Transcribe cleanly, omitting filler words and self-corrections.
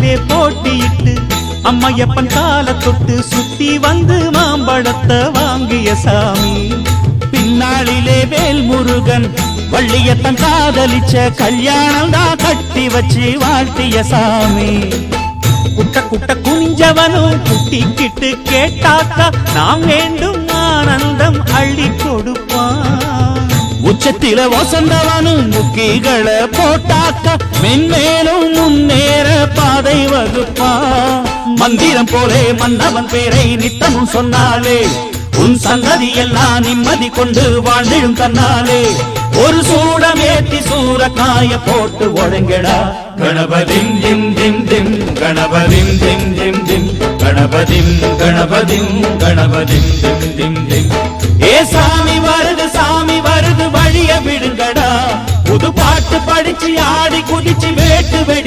பின்னாளிலே போட்டியிட்டு அம்மையப்பன் கால தொட்டு சுத்தி வந்து மாம்பழத்தை வாங்கிய சாமி. பின்னாளிலே வேல் முருகன் வள்ளியத்தன் காதலிச்ச கல்யாணம் தான் கட்டி வச்சு வாழ்த்திய சாமி. குட்ட குட்ட குனிஞ்சவனும் குட்டிக்கிட்டு கேட்டாக்கா நாம் வேண்டும் ஆனந்தம் அள்ளி கொடுப்பான். உச்சத்தில வசந்தவனும் முக்கிகளை போட்டாக்கா மென்மேலும் முன்னேற பாதை வகுப்பான். மந்திரம் போலே மன்னவன் பேரை நித்தமும் சொன்னாலே உன் சந்ததி எல்லாம் நிம்மதி கொண்டு வாழ்ந்திடும் தன்னாலே. ஒரு சூடம் ஏத்தி சூரக்காய போட்டு ஒழுங்கடா. கணபதிம் திம் திம் திம் கணபதிம் திம் திம் திம் கணபதிம் கணபதிம் கணபதிம் திம் திம் திம். ஏ சாமி வருது வழிய விடுங்கடா. புது பாட்டு படிச்சு ஆடி குதிச்சு வேட்டு வெடி